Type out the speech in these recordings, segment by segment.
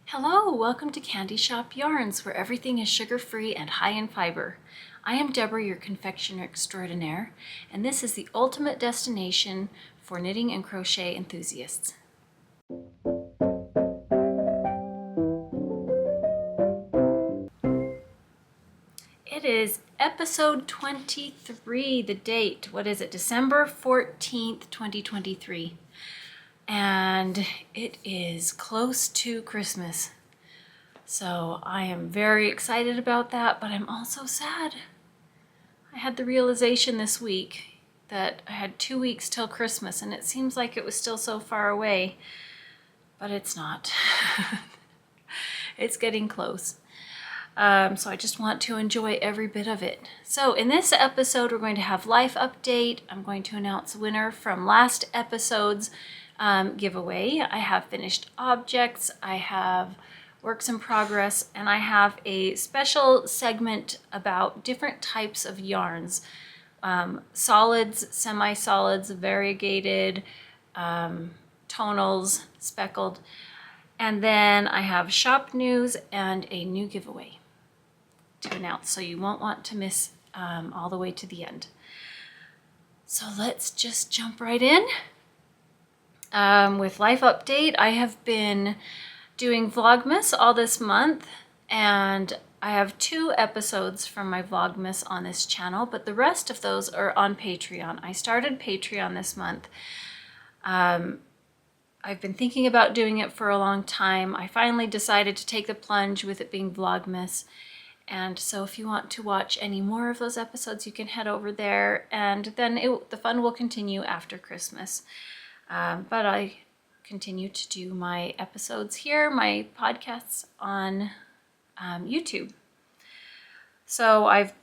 Hello, welcome to Candy Shoppe Yarns, where everything is sugar-free and high in fiber. I am Deborah, your confectioner extraordinaire, and this is the ultimate destination for knitting and crochet enthusiasts. It is episode 23, the date, what is it, December 14th, 2023. And it is close to Christmas. So I am very excited about that, but I'm also sad. I had the realization this week that I had 2 weeks till Christmas, and it seems like it was still so far away, but it's not. It's getting close. So I just want to enjoy every bit of it. So in this episode, we're going to have life update. I'm going to announce a winner from last episode's giveaway. I have finished objects, I have works in progress, and I have a special segment about different types of yarns. Solids, semi-solids, variegated, tonals, speckled, and then I have shop news and a new giveaway to announce, so you won't want to miss all the way to the end. So let's just jump right in. With life update, I have been doing Vlogmas all this month, and I have 2 episodes from my Vlogmas on this channel, but the rest of those are on Patreon. I started Patreon this month. I've been thinking about doing it for a long time. I finally decided to take the plunge with it being Vlogmas. And so if you want to watch any more of those episodes, you can head over there, and then the fun will continue after Christmas. But I continue to do my episodes here, my podcasts on YouTube. So what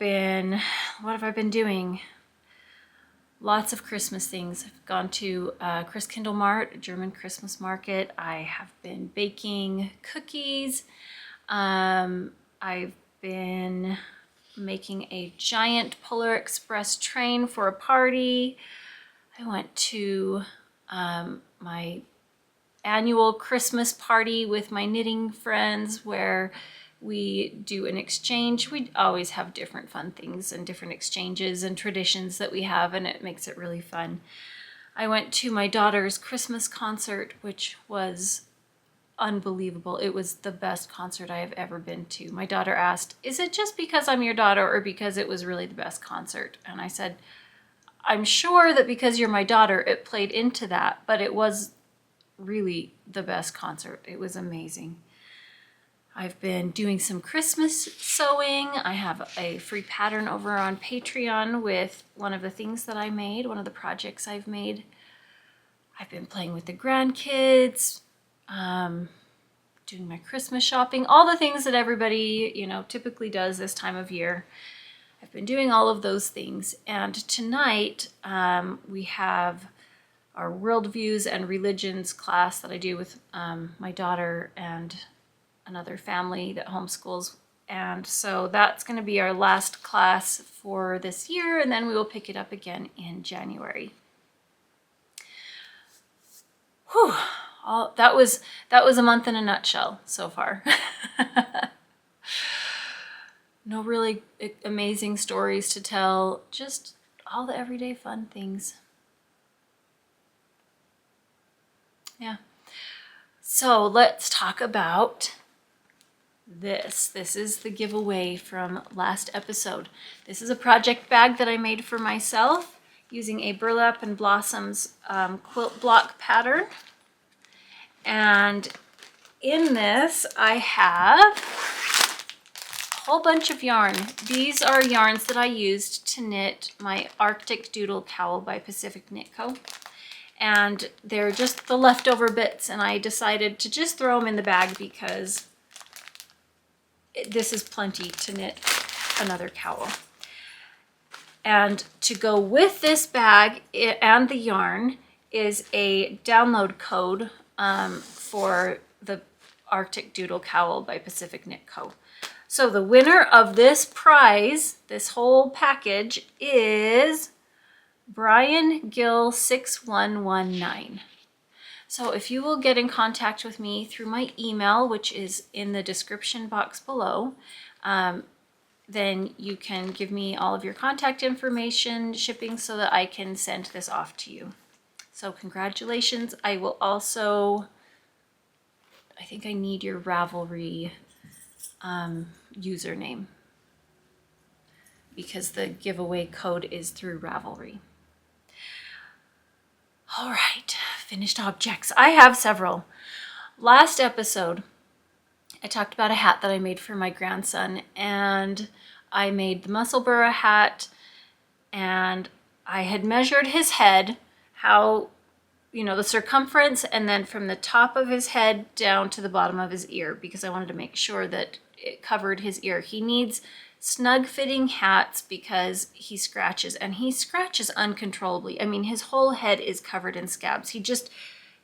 have I been doing? Lots of Christmas things. I've gone to Christkindl Mart, a German Christmas market. I have been baking cookies. I've been making a giant Polar Express train for a party. I went to my annual Christmas party with my knitting friends where we do an exchange. We always have different fun things and different exchanges and traditions that we have, and it makes it really fun. I went to my daughter's Christmas concert, which was unbelievable. It was the best concert I have ever been to. My daughter asked, "Is it just because I'm your daughter or because it was really the best concert?" And I said, "I'm sure that because you're my daughter, it played into that, but it was really the best concert. It was amazing." I've been doing some Christmas sewing. I have a free pattern over on Patreon with one of the things that I made, one of the projects I've made. I've been playing with the grandkids, doing my Christmas shopping, all the things that everybody, typically does this time of year. I've been doing all of those things, and tonight we have our worldviews and religions class that I do with my daughter and another family that homeschools, and so that's going to be our last class for this year, and then we will pick it up again in January. Whew, that was a month in a nutshell so far. No really amazing stories to tell, just all the everyday fun things. Yeah. So let's talk about this. This is the giveaway from last episode. This is a project bag that I made for myself using a Burlap and Blossoms quilt block pattern. And in this I have whole bunch of yarn. These are yarns that I used to knit my Arctic Doodle Cowl by Pacific Knit Co. And they're just the leftover bits, and I decided to just throw them in the bag because this is plenty to knit another cowl. And to go with this bag and the yarn is a download code for the Arctic Doodle Cowl by Pacific Knit Co. So the winner of this prize, this whole package, is Brian Gill 6119. So if you will get in contact with me through my email, which is in the description box below, then you can give me all of your contact information, shipping, so that I can send this off to you. So congratulations. I will also, I think I need your Ravelry username, because the giveaway code is through Ravelry. All right, finished objects. I have several. Last episode, I talked about a hat that I made for my grandson, and I made the Musselburg hat, and I had measured his head, how, you know, the circumference, and then from the top of his head down to the bottom of his ear, because I wanted to make sure that it covered his ear. He needs snug fitting hats because he scratches, and he scratches uncontrollably. I mean, his whole head is covered in scabs. He just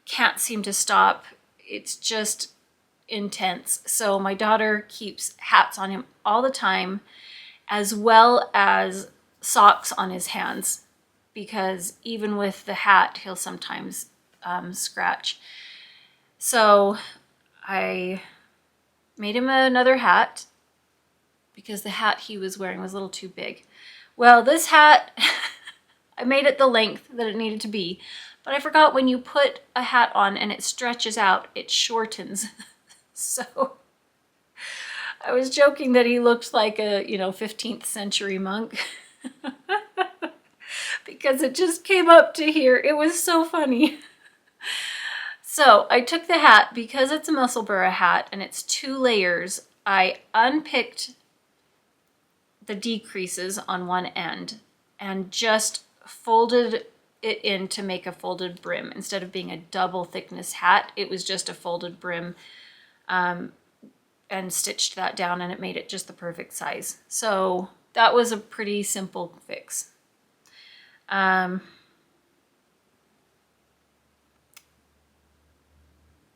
can't seem to stop. It's just intense. So my daughter keeps hats on him all the time, as well as socks on his hands, because even with the hat, he'll sometimes scratch. So I made him another hat, because the hat he was wearing was a little too big. Well, this hat, I made it the length that it needed to be, but I forgot when you put a hat on and it stretches out, it shortens. So I was joking that he looked like a, 15th century monk because it just came up to here. It was so funny. So I took the hat, because it's a Musselburg hat and it's 2 layers. I unpicked the decreases on one end and just folded it in to make a folded brim. Instead of being a double thickness hat, it was just a folded brim, and stitched that down, and it made it just the perfect size. So that was a pretty simple fix. The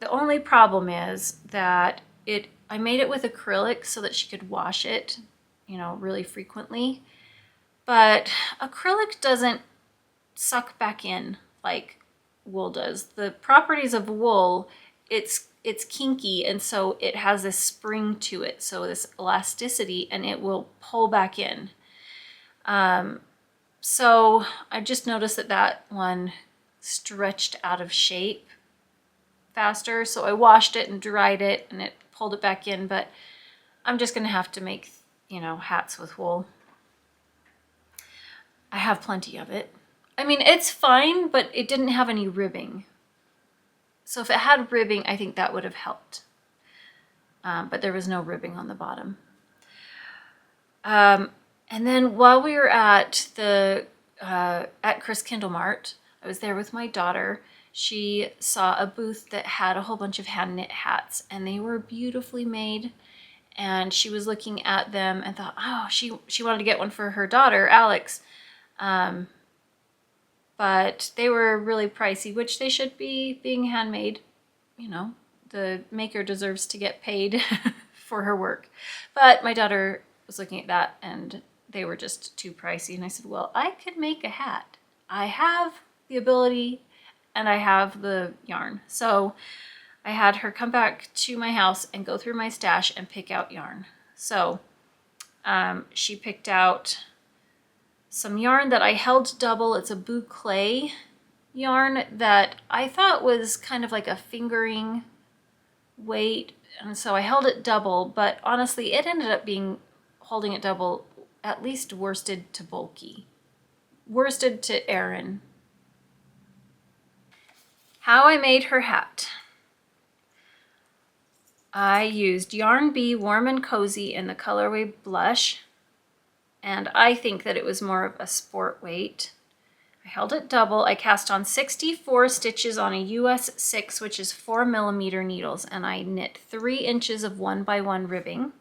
only problem is that I made it with acrylic so that she could wash it, really frequently. But acrylic doesn't suck back in like wool does. The properties of wool, it's kinky, and so it has this spring to it, so this elasticity, and it will pull back in. So I just noticed that one stretched out of shape faster, so I washed it and dried it, and it pulled it back in. But I'm just gonna have to make, hats with wool. I have plenty of it. I mean, it's fine, but it didn't have any ribbing. So if it had ribbing, I think that would have helped. But there was no ribbing on the bottom. And then while we were at Chris Kindle Mart, I was there with my daughter. She saw a booth that had a whole bunch of hand knit hats, and they were beautifully made. And she was looking at them and thought, oh, she wanted to get one for her daughter, Alex. But they were really pricey, which they should be, being handmade. The maker deserves to get paid for her work. But my daughter was looking at that, and they were just too pricey. And I said, well, I could make a hat. I have the ability, and I have the yarn. So I had her come back to my house and go through my stash and pick out yarn. So she picked out some yarn that I held double. It's a boucle yarn that I thought was kind of like a fingering weight, and so I held it double, but honestly it ended up being, holding it double, at least worsted to bulky. Worsted to Erin. How I made her hat. I used Yarn Bee Warm and Cozy in the colorway Blush, and I think that it was more of a sport weight. I held it double. I cast on 64 stitches on a US 6, which is 4mm needles, and I knit 3 inches of 1x1 ribbing.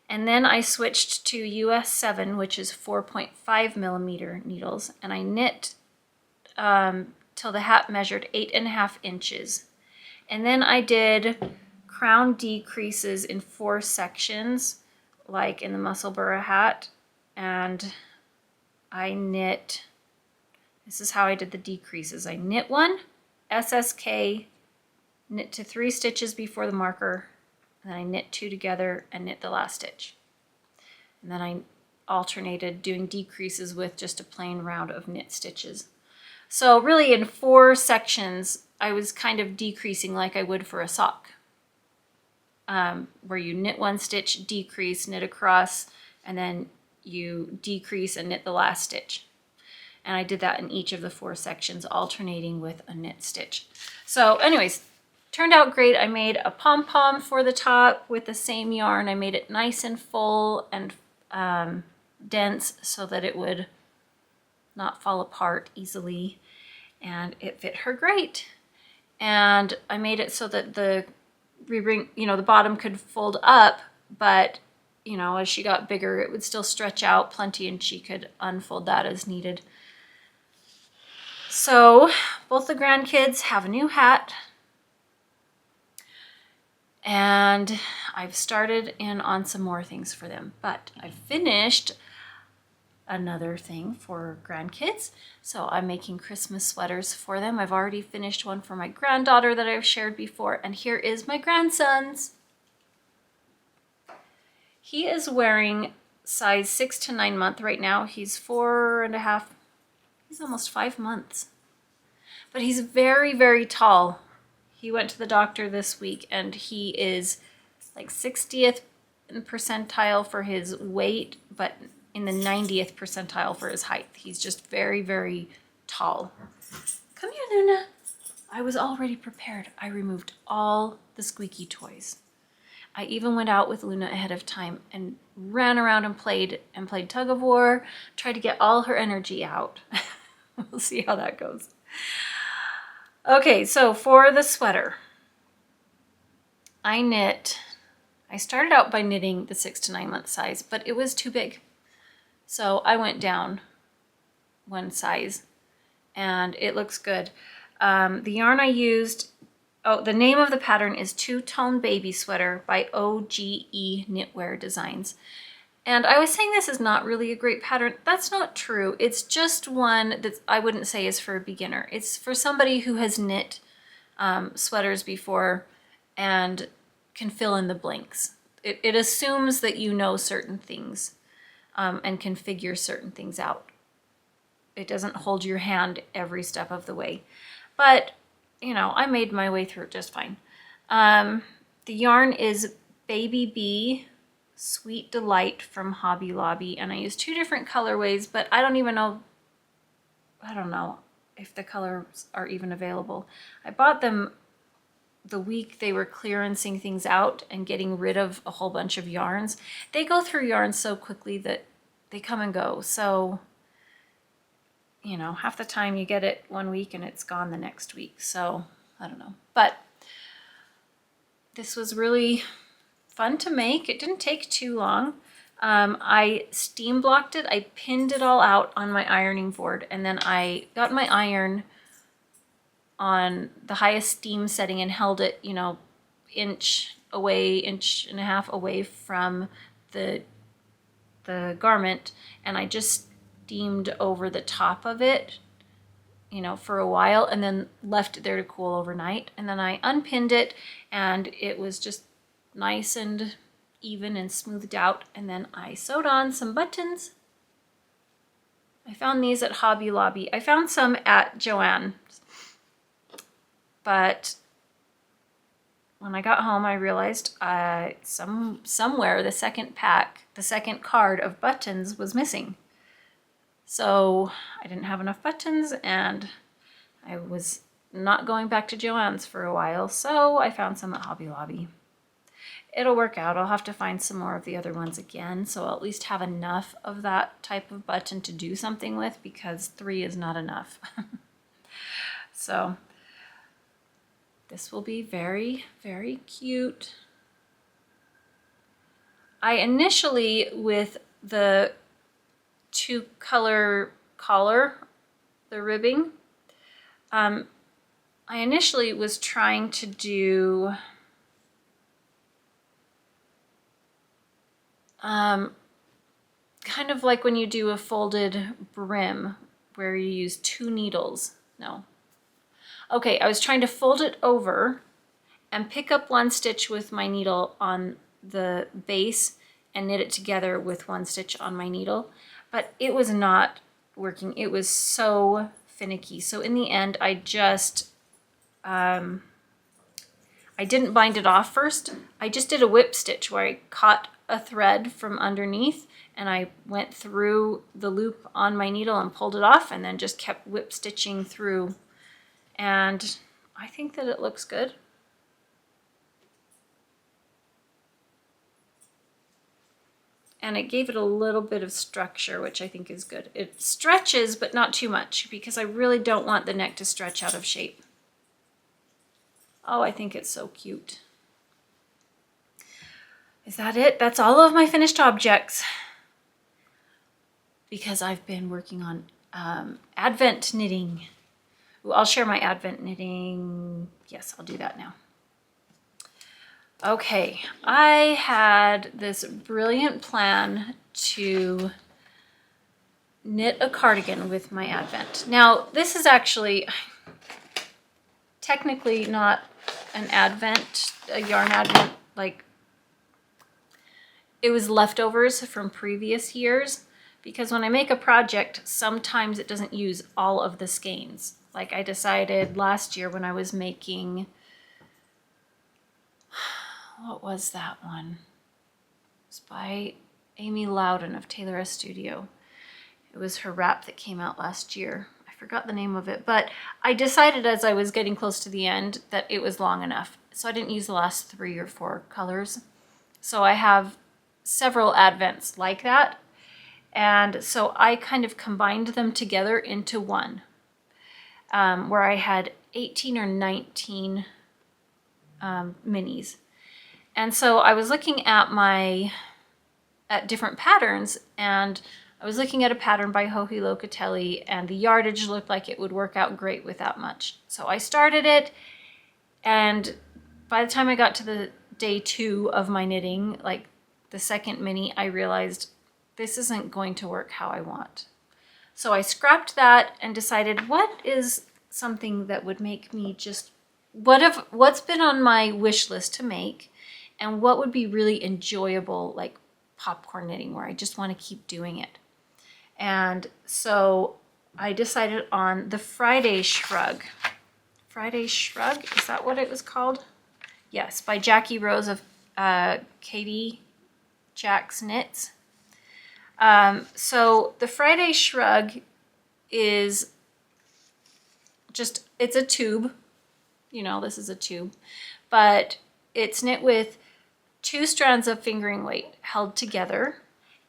And then I switched to US 7, which is 4.5mm needles, and I knit till the hat measured 8.5 inches. And then I did crown decreases in 4 sections, like in the Musselburg hat, and I knit, this is how I did the decreases. I knit one SSK, knit to 3 stitches before the marker, and then I knit 2 together and knit the last stitch. And then I alternated doing decreases with just a plain round of knit stitches. So really in 4 sections, I was kind of decreasing like I would for a sock, where you knit 1 stitch, decrease, knit across, and then you decrease and knit the last stitch. And I did that in each of the 4 sections, alternating with a knit stitch. So anyways, turned out great. I made a pom-pom for the top with the same yarn. I made it nice and full and dense so that it would not fall apart easily, and it fit her great. And I made it so that the ring, the bottom could fold up, but as she got bigger, it would still stretch out plenty and she could unfold that as needed. So both the grandkids have a new hat, and I've started in on some more things for them, but I finished another thing for grandkids. So I'm making Christmas sweaters for them. I've already finished one for my granddaughter that I've shared before, and here is my grandson's. He is wearing size 6 to 9 month right now. He's 4.5, he's almost 5 months. But he's very, very tall. He went to the doctor this week and he is like 60th percentile for his weight, but in the 90th percentile for his height. He's just very, very tall. Come here, Luna. I was already prepared. I removed all the squeaky toys. I even went out with Luna ahead of time and ran around and played tug of war, tried to get all her energy out. We'll see how that goes. Okay, so for the sweater, I started out by knitting the 6 to 9 month size, but it was too big. So I went down 1 size and it looks good. The yarn I used, the name of the pattern is Two Tone Baby Sweater by OGE Knitwear Designs. And I was saying this is not really a great pattern. That's not true. It's just one that I wouldn't say is for a beginner. It's for somebody who has knit sweaters before and can fill in the blanks. It assumes that you know certain things and can figure certain things out. It doesn't hold your hand every step of the way. But, I made my way through it just fine. The yarn is Baby Bee Sweet Delight from Hobby Lobby, and I used 2 different colorways, but I don't know if the colors are even available. I bought them the week they were clearancing things out and getting rid of a whole bunch of yarns. They go through yarns so quickly that they come and go. So, half the time you get it one week and it's gone the next week. So, I don't know. But this was really fun to make. It didn't take too long. I steam blocked it. I pinned it all out on my ironing board, and then I got my iron on the highest steam setting and held it, inch and a half away from the garment, and I just steamed over the top of it, for a while, and then left it there to cool overnight. And then I unpinned it, and it was just nice and even and smoothed out. And then I sewed on some buttons. I found these at Hobby Lobby. I found some at Joann's, but when I got home, I realized somewhere the second card of buttons was missing. So I didn't have enough buttons, and I was not going back to Joann's for a while, so I found some at Hobby Lobby. It'll work out. I'll have to find some more of the other ones again, so I'll at least have enough of that type of button to do something with, because 3 is not enough. So this will be very, very cute. I initially, with the 2-color collar, the ribbing, I initially was trying to do kind of like when you do a folded brim where you use 2 needles. No, Okay, I was trying to fold it over and pick up one stitch with my needle on the base and knit it together with one stitch on my needle, but it was not working. It was so finicky. So in the end, I just, I didn't bind it off first. I just did a whip stitch where I caught a thread from underneath and I went through the loop on my needle and pulled it off, and then just kept whip stitching through. And I think that it looks good. And it gave it a little bit of structure, which I think is good. It stretches, but not too much, because I really don't want the neck to stretch out of shape. Oh, I think it's so cute. Is that it? That's all of my finished objects. Because I've been working on Advent knitting. Ooh, I'll share my Advent knitting. Yes, I'll do that now. Okay, I had this brilliant plan to knit a cardigan with my Advent. Now, this is actually technically not an Advent, a yarn Advent, like it was leftovers from previous years, because when I make a project, sometimes it doesn't use all of the skeins. Like I decided last year when I was making, what was that one? It was by Amy Loudon of Taylor S Studio. It was her wrap that came out last year. I forgot the name of it, but I decided as I was getting close to the end that it was long enough. So I didn't use the last 3 or 4 colors. So I have several Advents like that. And so I kind of combined them together into one, where I had 18 or 19 minis. And so I was looking at different patterns, and I was looking at a pattern by Joji Locatelli, and the yardage looked like it would work out great with that much. So I started it, and by the time I got to the day 2 of my knitting, like the second mini, I realized this isn't going to work how I want. So I scrapped that and decided, what is something that would make me just, what's been on my wish list to make, and what would be really enjoyable, like popcorn knitting, where I just want to keep doing it. And so I decided on the Friday Shrug. Friday Shrug, is that what it was called? Yes, by Jackie Rose of Cady Jack's Knits. So the Friday Shrug is just, it's a tube, you know, this is a tube, but it's knit with 2 strands of fingering weight held together,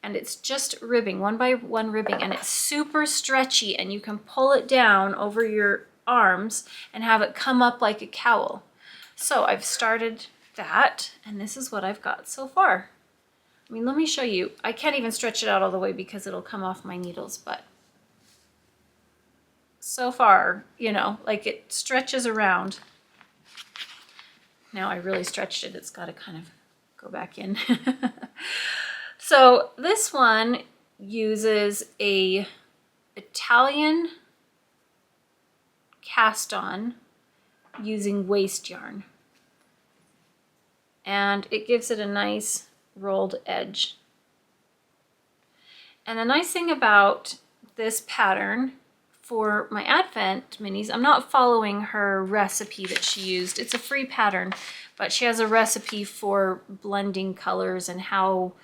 and it's just ribbing, 1 by 1 ribbing, and it's super stretchy, and you can pull it down over your arms and have it come up like a cowl. So I've started that, and this is what I've got so far. I mean, let me show you. I can't even stretch it out all the way because it'll come off my needles, but so far, you know, like it stretches around. Now I really stretched it. It's got to kind of go back in. So this one uses a Italian cast on using waste yarn. And it gives it a nice rolled edge. And the nice thing about this pattern for my Advent minis, I'm not following her recipe that she used. It's a free pattern, but she has a recipe for blending colors and how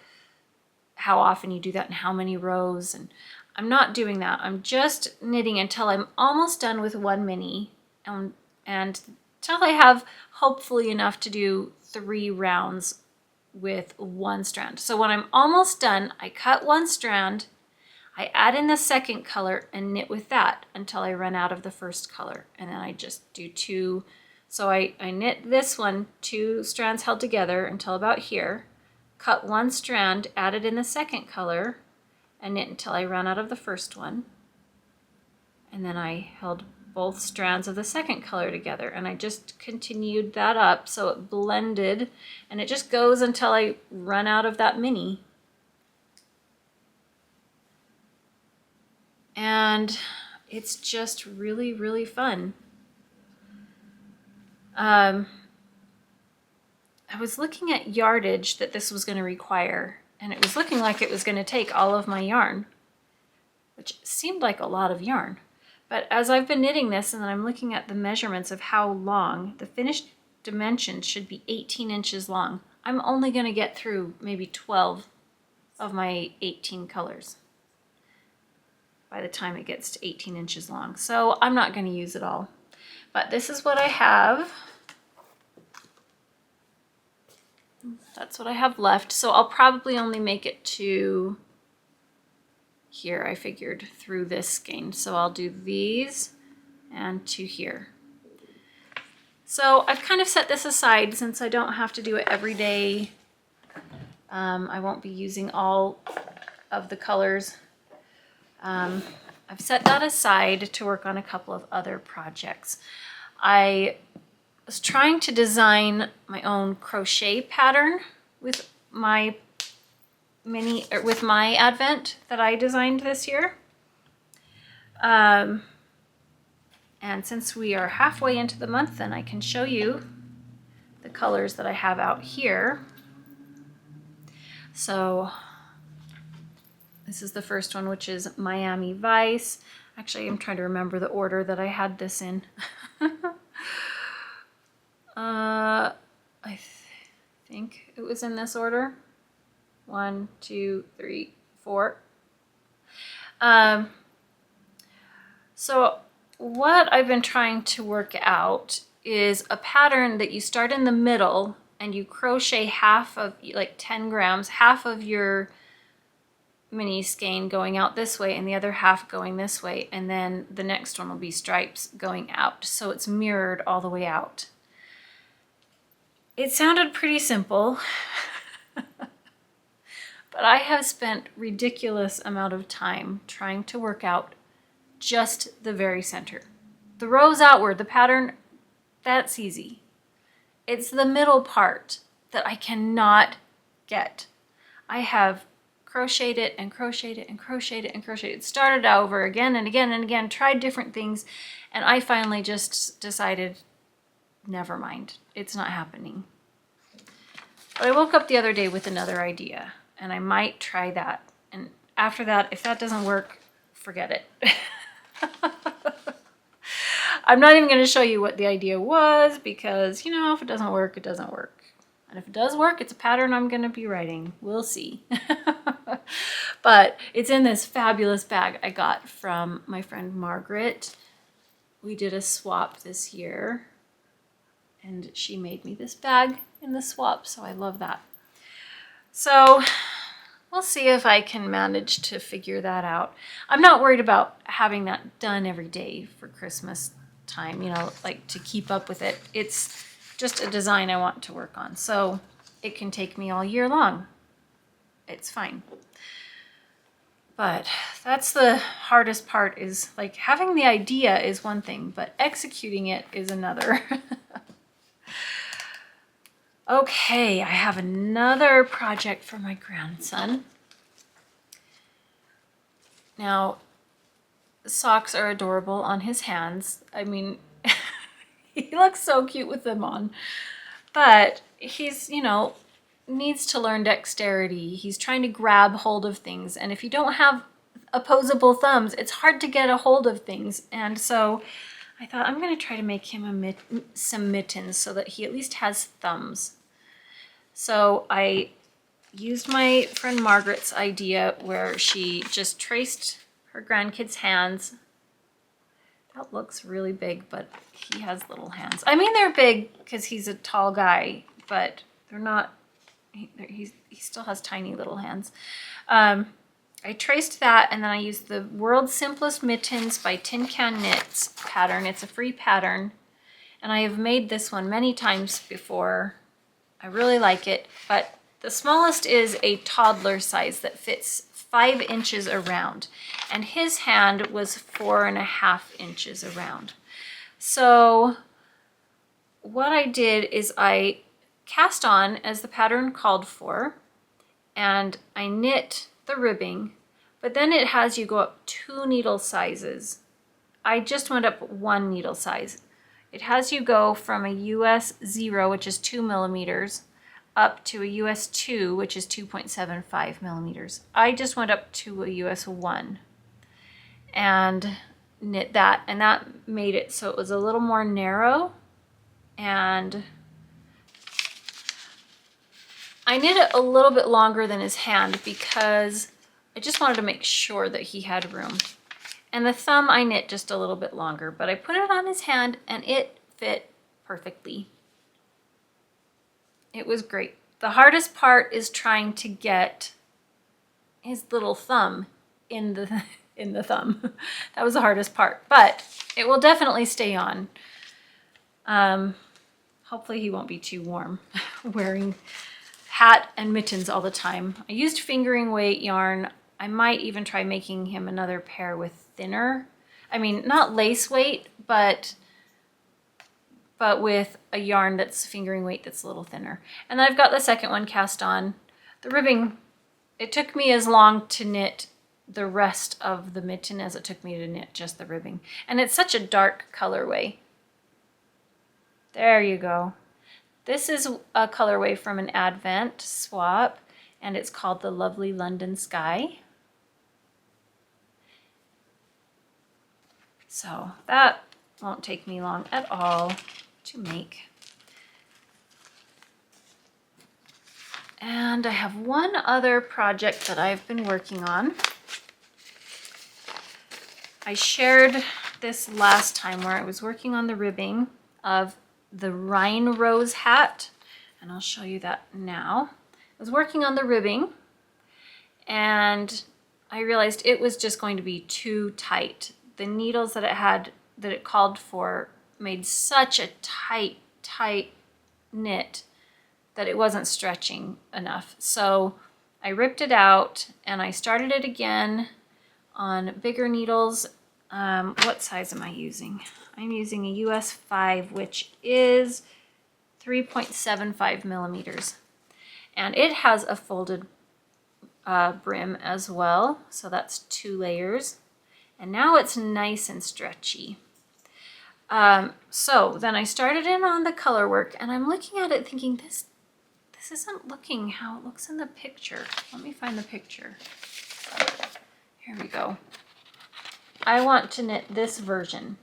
often you do that and how many rows. And I'm not doing that. I'm just knitting until I'm almost done with 1 mini, and until I have hopefully enough to do 3 rounds with 1 strand. So when I'm almost done, I cut 1 strand, I add in the second color and knit with that until I run out of the first color. And then I just do 2. So I knit this one, 2 strands held together until about here, cut 1 strand, added in the second color, and knit until I ran out of the first one. And then I held both strands of the second color together, and I just continued that up so it blended, and it just goes until I run out of that mini. And it's just really, really fun. I was looking at yardage that this was going to require, and it was looking like it was going to take all of my yarn, which seemed like a lot of yarn. But as I've been knitting this and then I'm looking at the measurements of how long, the finished dimensions should be 18 inches long. I'm only going to get through maybe 12 of my 18 colors by the time it gets to 18 inches long. So I'm not going to use it all. But this is what I have. That's what I have left. So I'll probably only make it to here, I figured, through this skein. So I'll do these and to here. So I've kind of set this aside since I don't have to do it every day. I won't be using all of the colors. I've set that aside to work on a couple of other projects. I was trying to design my own crochet pattern with my advent that I designed this year. And since we are halfway into the month, then I can show you the colors that I have out here. So this is the first one, which is Miami Vice. Actually, I'm trying to remember the order that I had this in. I think it was in this order. 1, 2, 3, 4. So what I've been trying to work out is a pattern that you start in the middle and you crochet half of, like 10 grams, half of your mini skein going out this way and the other half going this way, and then the next one will be stripes going out, so it's mirrored all the way out. It sounded pretty simple, but I have spent ridiculous amount of time trying to work out just the very center. The rows outward, the pattern, that's easy. It's the middle part that I cannot get. I have crocheted it and crocheted it and crocheted it and crocheted it. Started over again and again and again, tried different things, and I finally just decided, never mind, it's not happening. But I woke up the other day with another idea, and I might try that. And after that, if that doesn't work, forget it. I'm not even going to show you what the idea was because, you know, if it doesn't work, it doesn't work. And if it does work, it's a pattern I'm going to be writing. We'll see. But it's in this fabulous bag I got from my friend Margaret. We did a swap this year, and she made me this bag in the swap, so I love that. So we'll see if I can manage to figure that out. I'm not worried about having that done every day for Christmas time, you know, like to keep up with it. It's just a design I want to work on, so it can take me all year long. It's fine. But that's the hardest part, is like having the idea is one thing, but executing it is another. Okay, I have another project for my grandson. Now, socks are adorable on his hands. I mean, he looks so cute with them on. But he's, you know, needs to learn dexterity. He's trying to grab hold of things. And if you don't have opposable thumbs, it's hard to get a hold of things. And so I thought I'm going to try to make him some mittens so that he at least has thumbs. So I used my friend Margaret's idea where she just traced her grandkid's hands. That looks really big, but he has little hands. I mean, they're big because he's a tall guy, but they're not, he still has tiny little hands. I traced that, and then I used the World's Simplest Mittens by Tin Can Knits pattern. It's a free pattern, and I have made this one many times before. I really like it, but the smallest is a toddler size that fits 5 inches around, and his hand was 4.5 inches around. So what I did is I cast on as the pattern called for, and I knit the ribbing, but then it has you go up 2 needle sizes. I just went up 1 needle size. It has you go from a US 0, which is 2 millimeters, up to a US 2, which is 2.75 millimeters. I just went up to a US 1 and knit that, and that made it so it was a little more narrow. And I knit it a little bit longer than his hand because I just wanted to make sure that he had room. And the thumb I knit just a little bit longer, but I put it on his hand and it fit perfectly. It was great. The hardest part is trying to get his little thumb in the thumb. That was the hardest part, but it will definitely stay on. Hopefully he won't be too warm wearing hat and mittens all the time. I used fingering weight yarn. I might even try making him another pair with thinner. I mean, not lace weight, but with a yarn that's fingering weight that's a little thinner. And then I've got the second one cast on. The ribbing, it took me as long to knit the rest of the mitten as it took me to knit just the ribbing. And it's such a dark colorway. There you go. This is a colorway from an Advent swap, and it's called the Lovely London Sky. So that won't take me long at all to make. And I have one other project that I've been working on. I shared this last time where I was working on the ribbing of the Reinrose hat, and I'll show you that now. I was working on the ribbing and I realized it was just going to be too tight. The needles that it called for made such a tight knit that it wasn't stretching enough. So I ripped it out and I started it again on bigger needles. What size am I using? I'm using a US 5, which is 3.75 millimeters. And it has a folded brim as well. So that's 2 layers. And now it's nice and stretchy. So then I started in on the color work, and I'm looking at it thinking, this isn't looking how it looks in the picture. Let me find the picture. Here we go. I want to knit this version.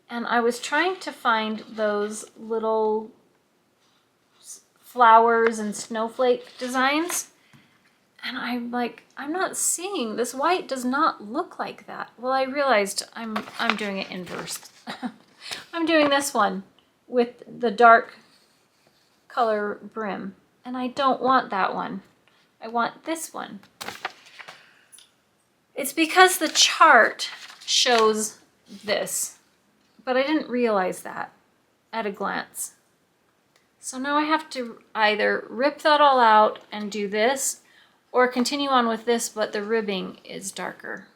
And I was trying to find those little flowers and snowflake designs. And I'm like, I'm not seeing, this white does not look like that. Well, I realized I'm doing it inverse. I'm doing this one with the dark color brim. And I don't want that one. I want this one. It's because the chart shows this, but I didn't realize that at a glance. So now I have to either rip that all out and do this, or continue on with this, but the ribbing is darker.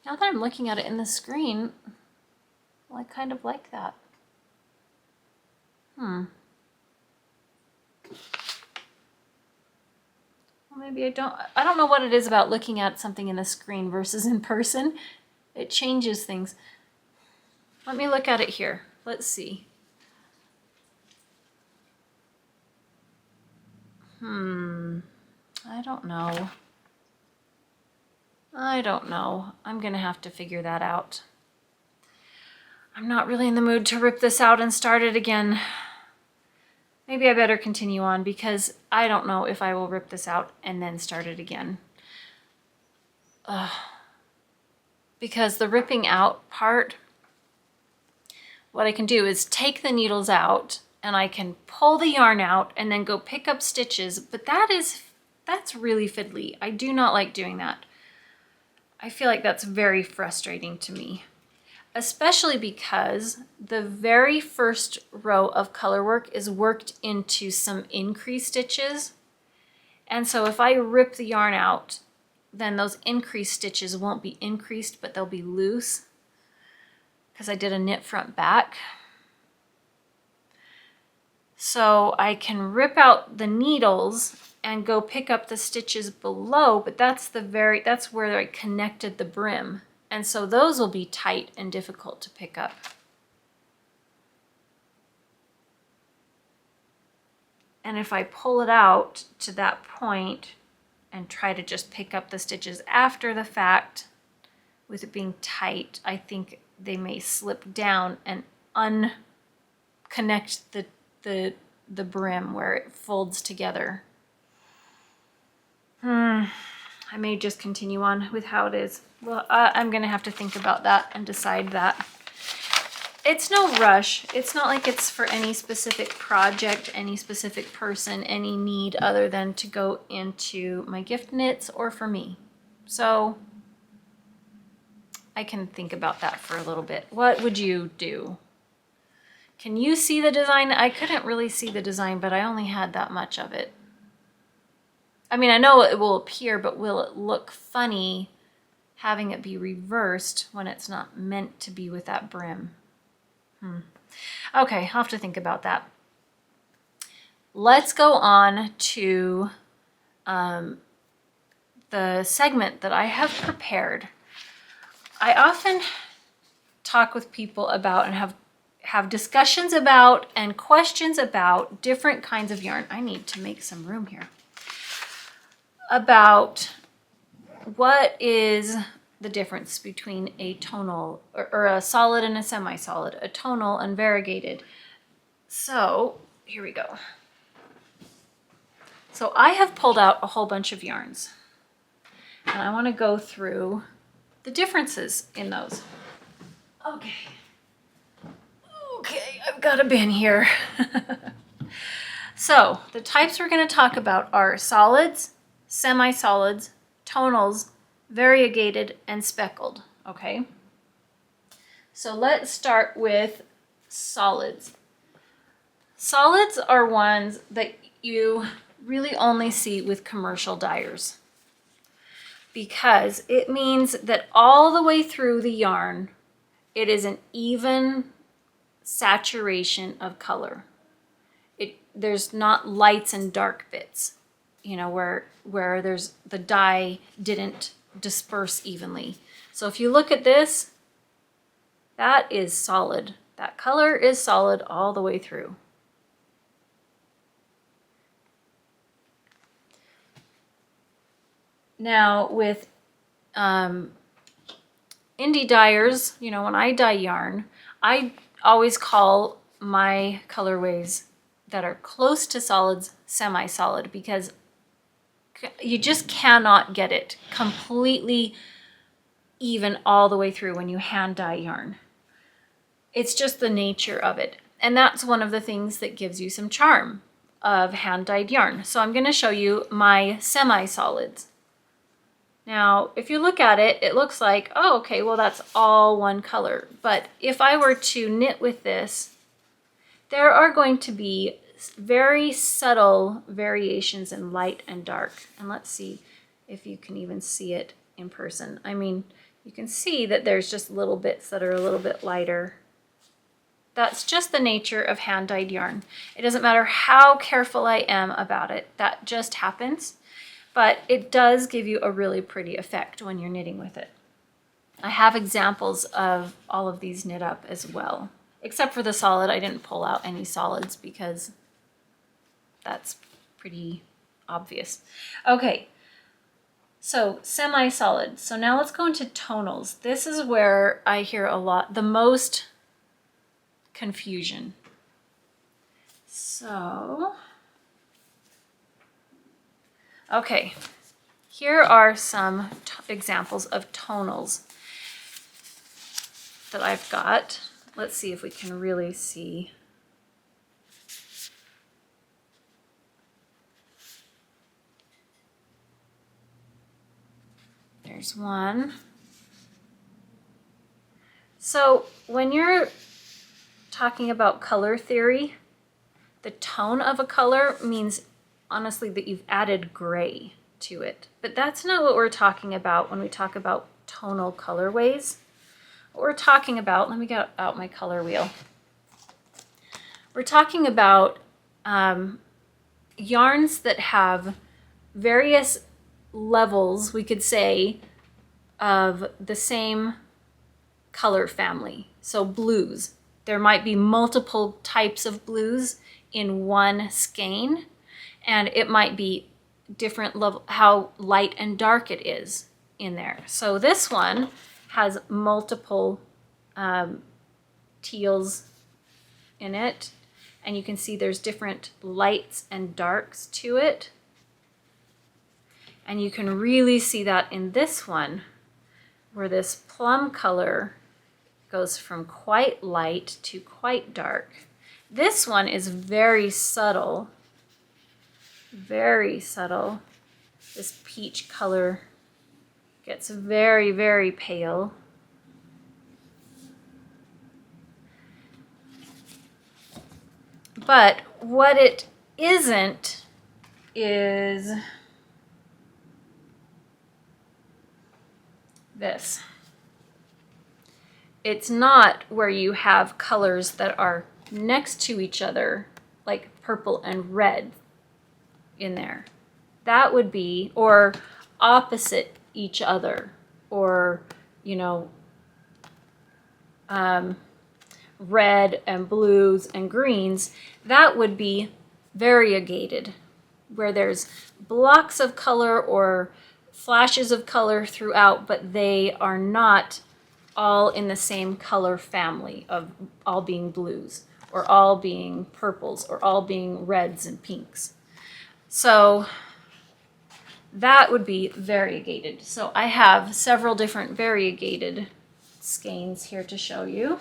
Now that I'm looking at it in the screen, well, I kind of like that. Well, maybe I don't know what it is about looking at something in the screen versus in person. It changes things. Let me look at it here. Let's see. I don't know. I'm gonna have to figure that out. I'm not really in the mood to rip this out and start it again. Maybe I better continue on because I don't know if I will rip this out and then start it again. Because the ripping out part, what I can do is take the needles out and I can pull the yarn out and then go pick up stitches, but that's really fiddly. I do not like doing that. I feel like that's very frustrating to me, especially because the very first row of color work is worked into some increase stitches. And so if I rip the yarn out, then those increase stitches won't be increased, but they'll be loose because I did a knit front back. So I can rip out the needles and go pick up the stitches below, but that's where I connected the brim. And so those will be tight and difficult to pick up. And if I pull it out to that point and try to just pick up the stitches after the fact, with it being tight, I think they may slip down and unconnect the brim where it folds together. I may just continue on with how it is. Well, I'm gonna have to think about that and decide that. It's no rush. It's not like it's for any specific project, any specific person, any need other than to go into my gift knits or for me. So I can think about that for a little bit. What would you do? Can you see the design? I couldn't really see the design, but I only had that much of it. I mean, I know it will appear, but will it look funny having it be reversed when it's not meant to be with that brim? Okay, I'll have to think about that. Let's go on to the segment that I have prepared. I often talk with people about and have discussions about and questions about different kinds of yarn. I need to make some room here. About what is the difference between a tonal or a solid and a semi-solid, a tonal and variegated. So here we go. So I have pulled out a whole bunch of yarns and I want to go through the differences in those. Okay, I've got a bin here. So the types we're going to talk about are solids, semi-solids, tonals, variegated, and speckled. Okay, so let's start with solids. Solids are ones that you really only see with commercial dyers because it means that all the way through the yarn it is an even saturation of color. There's not lights and dark bits, you know, where there's the dye didn't disperse evenly. So if you look at this, that is solid. That color is solid all the way through. Now with indie dyers, you know, when I dye yarn, I always call my colorways that are close to solids semi-solid because you just cannot get it completely even all the way through when you hand dye yarn. It's just the nature of it. And that's one of the things that gives you some charm of hand dyed yarn. So I'm going to show you my semi-solids. Now, if you look at it, it looks like, oh, okay, well, that's all one color. But if I were to knit with this, there are going to be very subtle variations in light and dark. And let's see if you can even see it in person. I mean, you can see that there's just little bits that are a little bit lighter. That's just the nature of hand-dyed yarn. It doesn't matter how careful I am about it. That just happens. But it does give you a really pretty effect when you're knitting with it. I have examples of all of these knit up as well. Except for the solid, I didn't pull out any solids because that's pretty obvious. Okay, so semi-solid. So now let's go into tonals. This is where I hear a lot, the most confusion. So, okay, here are some examples of tonals that I've got. Let's see if we can really see. There's one. So when you're talking about color theory, the tone of a color means honestly that you've added gray to it. But that's not what we're talking about when we talk about tonal colorways. What we're talking about, let me get out my color wheel. We're talking about yarns that have various levels, we could say, of the same color family. So blues, there might be multiple types of blues in one skein, and it might be different level, how light and dark it is in there. So this one has multiple teals in it, and you can see there's different lights and darks to it. And you can really see that in this one, where this plum color goes from quite light to quite dark. This one is very subtle, very subtle. This peach color gets very, very pale. But what it isn't is this. It's not where you have colors that are next to each other, like purple and red in there. That would be, or opposite each other, or, you know, red and blues and greens. That would be variegated, where there's blocks of color or flashes of color throughout, but they are not all in the same color family of all being blues or all being purples or all being reds and pinks. So that would be variegated. So I have several different variegated skeins here to show you.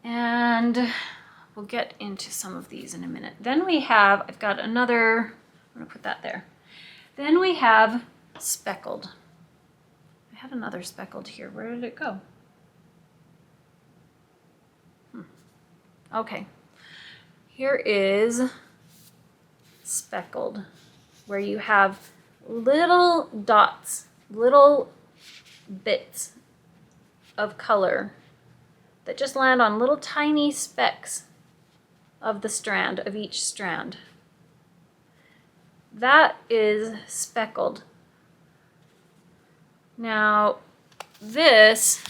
And we'll get into some of these in a minute. Then we have, I've got another, I'm gonna put that there. Then we have speckled. I had another speckled here. Where did it go? Okay. Here is speckled, where you have little dots, little bits of color that just land on little tiny specks of the strand, of each strand. That is speckled. Now, this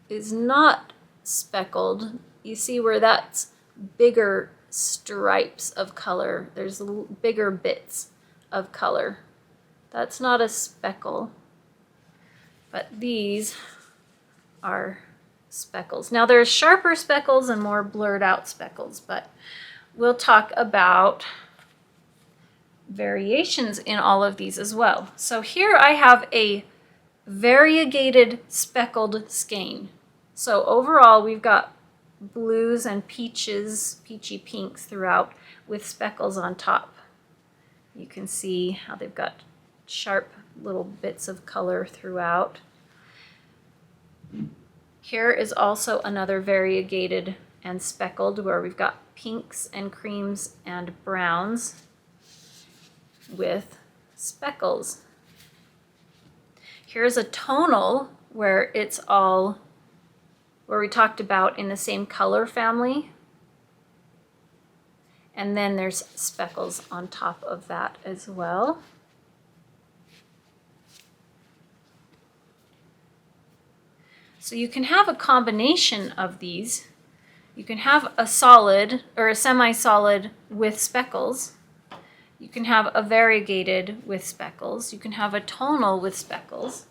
is not speckled. You see where that's bigger stripes of color. There's bigger bits of color. That's not a speckle, but these are speckles. Now there's sharper speckles and more blurred out speckles, but we'll talk about variations in all of these as well. So here I have a variegated speckled skein. So overall we've got blues and peaches, peachy pinks throughout with speckles on top. You can see how they've got sharp little bits of color throughout. Here is also another variegated and speckled, where we've got pinks and creams and browns with speckles. Here's a tonal where it's all, where we talked about in the same color family. And then there's speckles on top of that as well. So you can have a combination of these. You can have a solid or a semi-solid with speckles. You can have a variegated with speckles. You can have a tonal with speckles.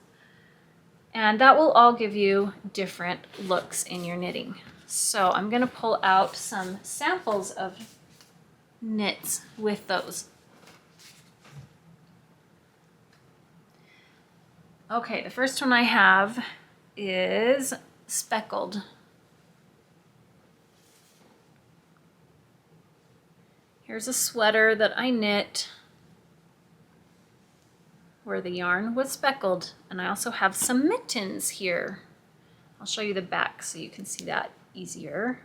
And that will all give you different looks in your knitting. So I'm going to pull out some samples of knits with those. Okay, the first one I have is speckled. Here's a sweater that I knit where the yarn was speckled, and I also have some mittens here. I'll show you the back so you can see that easier.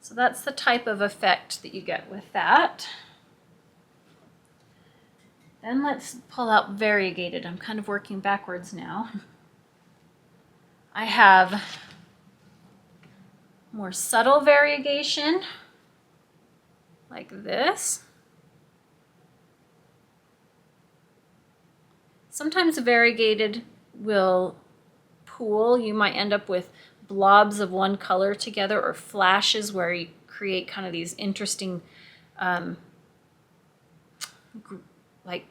So that's the type of effect that you get with that. Then let's pull out Variegated. I'm kind of working backwards now. I have more subtle variegation, like this. Sometimes Variegated will pool. You might end up with blobs of one color together, or flashes where you create kind of these interesting like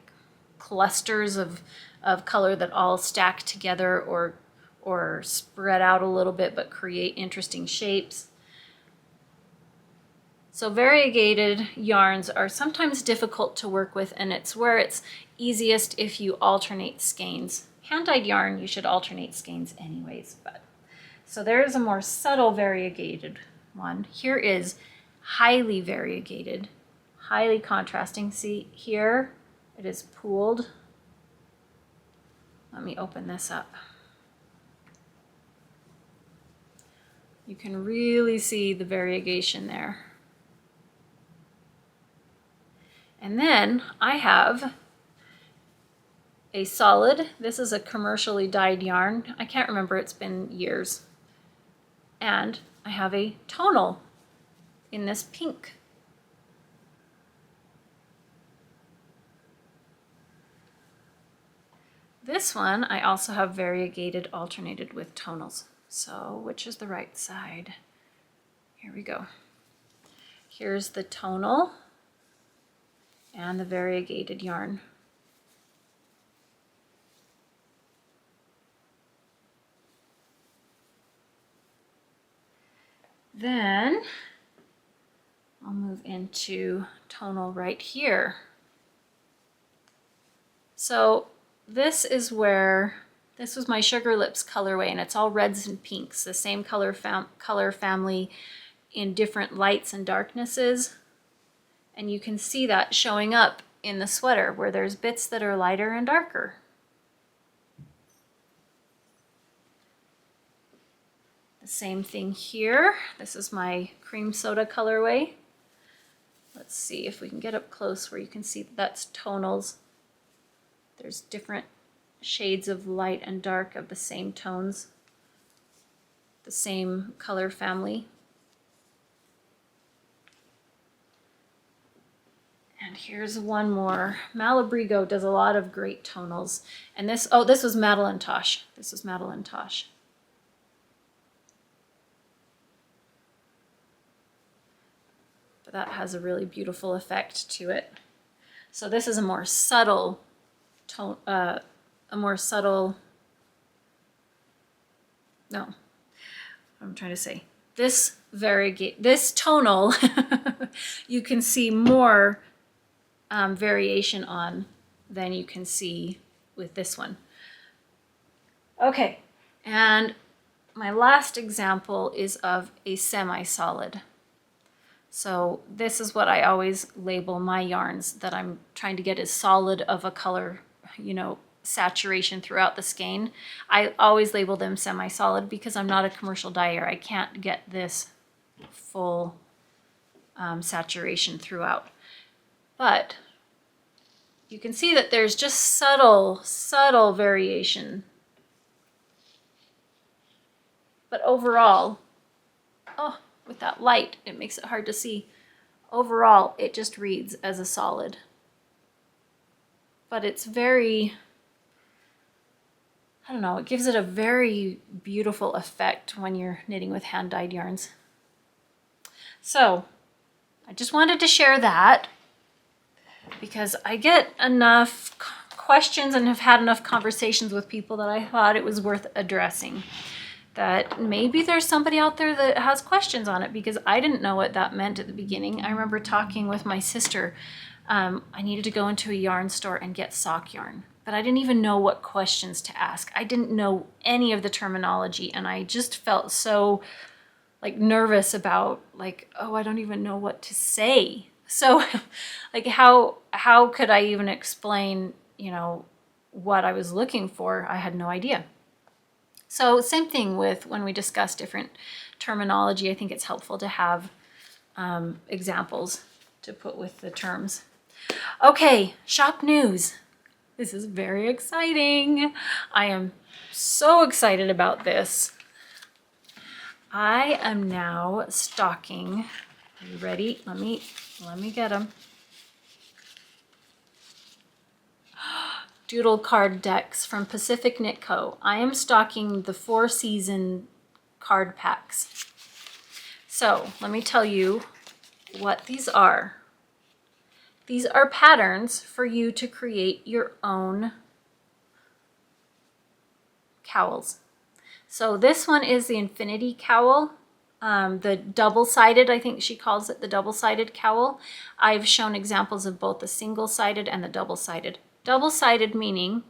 clusters of color that all stack together or spread out a little bit but create interesting shapes. So variegated yarns are sometimes difficult to work with, and it's where it's easiest if you alternate skeins. Hand-dyed yarn, you should alternate skeins anyways. But so there's a more subtle variegated one. Here is highly variegated, highly contrasting. See here, it is pooled. Let me open this up. You can really see the variegation there. And then I have a solid. This is a commercially dyed yarn. I can't remember, it's been years. And I have a tonal in this pink. This one I also have variegated alternated with tonals. So which is the right side? Here we go. Here's the tonal and the variegated yarn. Then I'll move into tonal right here. So this is where, this was my Sugar Lips colorway, and it's all reds and pinks, the same color family in different lights and darknesses. And you can see that showing up in the sweater where there's bits that are lighter and darker. The same thing here. This is my cream soda colorway. Let's see if we can get up close where you can see that's tonals. There's different shades of light and dark of the same tones, the same color family. And here's one more. Malabrigo does a lot of great tonals. And this, oh, this was Madeline Tosh. This is Madeline Tosh. But that has a really beautiful effect to it. So this is a more subtle tone, I'm trying to say. This tonal, you can see more variation on than you can see with this one. Okay, and my last example is of a semi-solid. So this is what I always label my yarns that I'm trying to get as solid of a color, you know, saturation throughout the skein. I always label them semi-solid because I'm not a commercial dyer. I can't get this full saturation throughout. But you can see that there's just subtle variation. But overall, oh, with that light, it makes it hard to see. Overall, it just reads as a solid. But it's very, I don't know, it gives it a very beautiful effect when you're knitting with hand-dyed yarns. So, I just wanted to share that because I get enough questions and have had enough conversations with people that I thought it was worth addressing. That maybe there's somebody out there that has questions on it, because I didn't know what that meant at the beginning. I remember talking with my sister. I needed to go into a yarn store and get sock yarn, but I didn't even know what questions to ask. I didn't know any of the terminology, and I just felt so like nervous about like, oh, I don't even know what to say. So like how could I even explain, you know, what I was looking for? I had no idea. So same thing with when we discuss different terminology. I think it's helpful to have examples to put with the terms. Okay, shop news. This is very exciting. I am so excited about this. I am now stocking. Are you ready? Let me get them. Doodle Card Decks from Pacific Knit Co. I am stocking the 4-season card packs. So let me tell you what these are. These are patterns for you to create your own cowls. So this one is the Infinity Cowl, the double-sided, I think she calls it the double-sided cowl. I've shown examples of both the single-sided and the double-sided. Double-sided meaning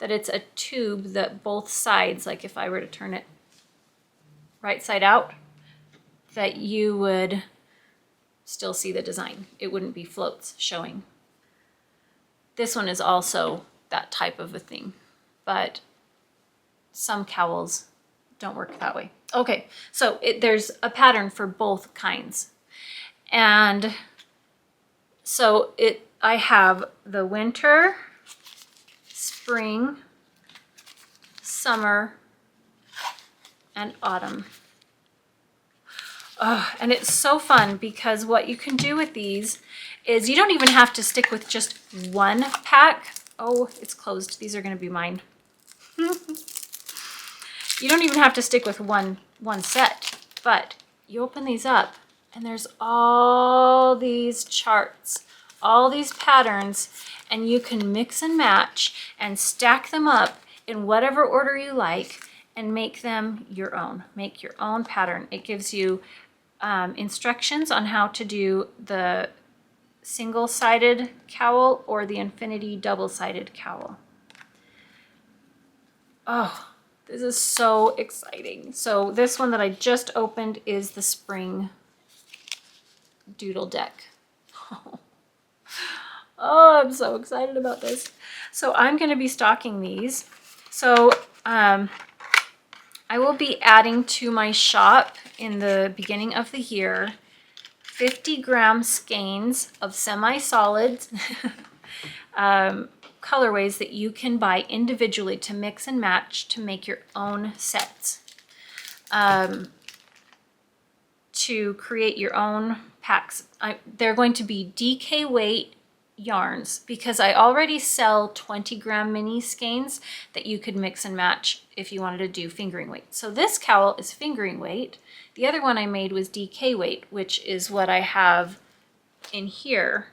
that it's a tube that both sides, like if I were to turn it right side out, that you would still see the design. It wouldn't be floats showing. This one is also that type of a thing, but some cowls don't work that way. Okay, so there's a pattern for both kinds. And so I have the winter, spring, summer, and autumn. Oh, and it's so fun because what you can do with these is you don't even have to stick with just one pack. Oh, it's closed. These are going to be mine. You don't even have to stick with one set, but you open these up and there's all these charts, all these patterns, and you can mix and match and stack them up in whatever order you like and make them your own. Make your own pattern. It gives you instructions on how to do the single-sided cowl or the Infinity double-sided cowl. Oh, this is so exciting. So this one that I just opened is the spring doodle deck. Oh, I'm so excited about this. So I'm going to be stocking these. So I will be adding to my shop in the beginning of the year 50-gram skeins of semi-solid colorways that you can buy individually to mix and match to make your own sets. To create your own packs. They're going to be DK weight yarns because I already sell 20-gram mini skeins that you could mix and match if you wanted to do fingering weight. So this cowl is fingering weight. The other one I made was DK weight, which is what I have in here.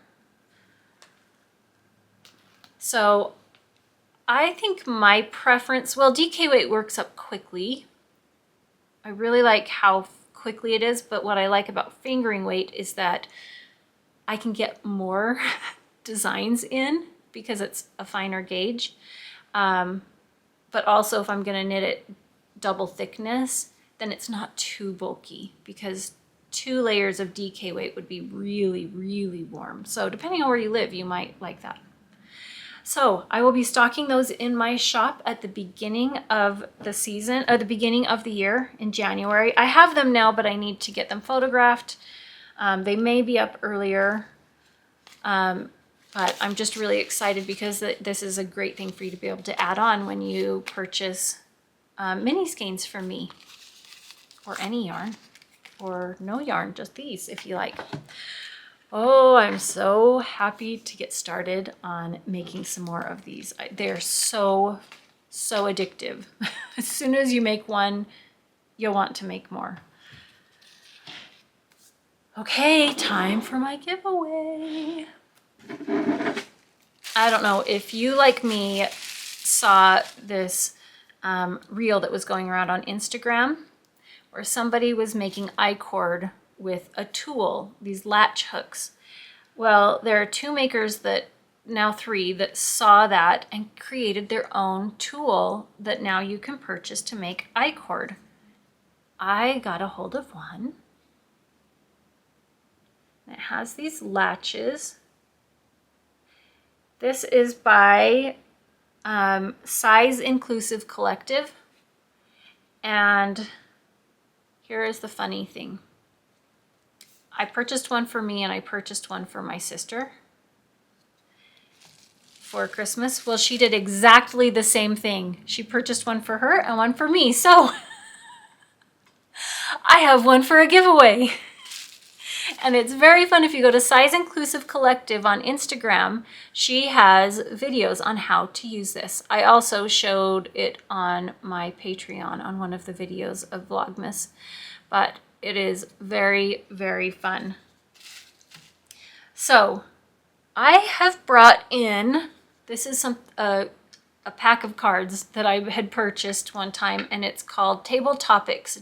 So I think my preference, well, DK weight works up quickly. I really like how quickly it is, but what I like about fingering weight is that I can get more designs in because it's a finer gauge. But also if I'm gonna knit it double thickness, then it's not too bulky because 2 layers of DK weight would be really, really warm. So depending on where you live, you might like that. So I will be stocking those in my shop at the beginning of the season, at the beginning of the year in January. I have them now, but I need to get them photographed. They may be up earlier, but I'm just really excited because this is a great thing for you to be able to add on when you purchase mini skeins from me, or any yarn, or no yarn, just these if you like. Oh, I'm so happy to get started on making some more of these. They're so addictive. As soon as you make one, you'll want to make more. Okay, time for my giveaway. I don't know if you, like me, saw this reel that was going around on Instagram where somebody was making I-cord with a tool, these latch hooks. Well, there are 2 makers now 3 that saw that and created their own tool that now you can purchase to make I-cord. I got a hold of one. It has these latches. This is by Size Inclusive Collective. And here is the funny thing. I purchased one for me and I purchased one for my sister. for Christmas. Well, she did exactly the same thing. She purchased one for her and one for me. So I have one for a giveaway. And it's very fun. If you go to Size Inclusive Collective on Instagram, she has videos on how to use this. I also showed it on my Patreon on one of the videos of Vlogmas, but it is very, very fun. So I have brought in, this is a pack of cards that I had purchased one time, and it's called Table Topics.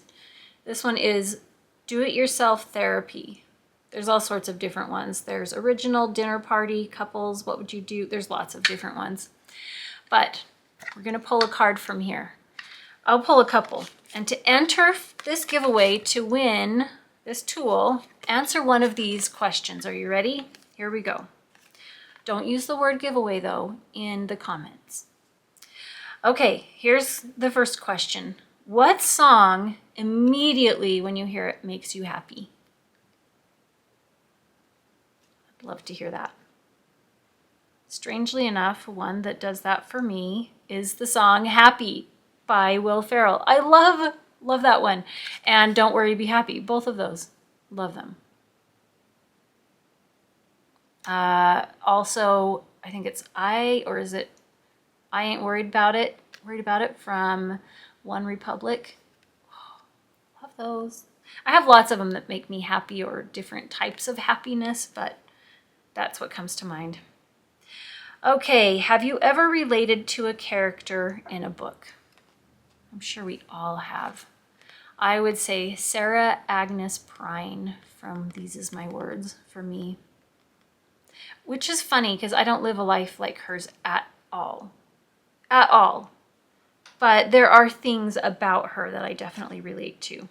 This one is Do-It-Yourself Therapy. There's all sorts of different ones. There's original, dinner party, couples, what would you do? There's lots of different ones. But we're gonna pull a card from here. I'll pull a couple. And to enter this giveaway to win this tool, answer one of these questions. Are you ready? Here we go. Don't use the word giveaway though in the comments. Okay, here's the first question. What song immediately when you hear it makes you happy? Love to hear that. Strangely enough, one that does that for me is the song Happy by Will Ferrell. I love that one. And Don't Worry, Be Happy. Both of those. Love them. Also, I think it's I Ain't Worried About It. Worried About It from One Republic. Oh, love those. I have lots of them that make me happy or different types of happiness, but that's what comes to mind. Okay, have you ever related to a character in a book? I'm sure we all have. I would say Sarah Agnes Prine from These Is My Words for me. Which is funny because I don't live a life like hers at all. At all. But there are things about her that I definitely relate to.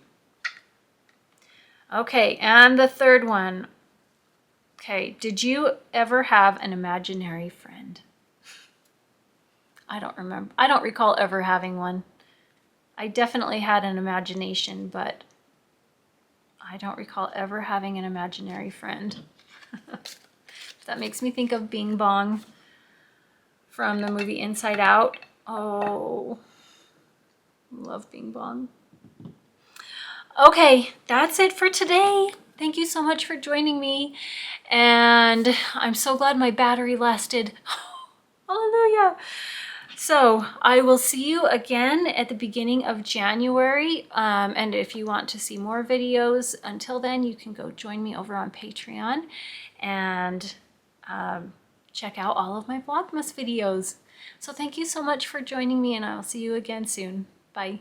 Okay, and the third one. Okay, did you ever have an imaginary friend? I don't remember. I don't recall ever having one. I definitely had an imagination, but I don't recall ever having an imaginary friend. That makes me think of Bing Bong from the movie Inside Out. Oh, love Bing Bong. Okay, that's it for today. Thank you so much for joining me. And I'm so glad my battery lasted. Hallelujah. So I will see you again at the beginning of January. And if you want to see more videos until then, you can go join me over on Patreon and check out all of my Vlogmas videos. So thank you so much for joining me, and I'll see you again soon. Bye.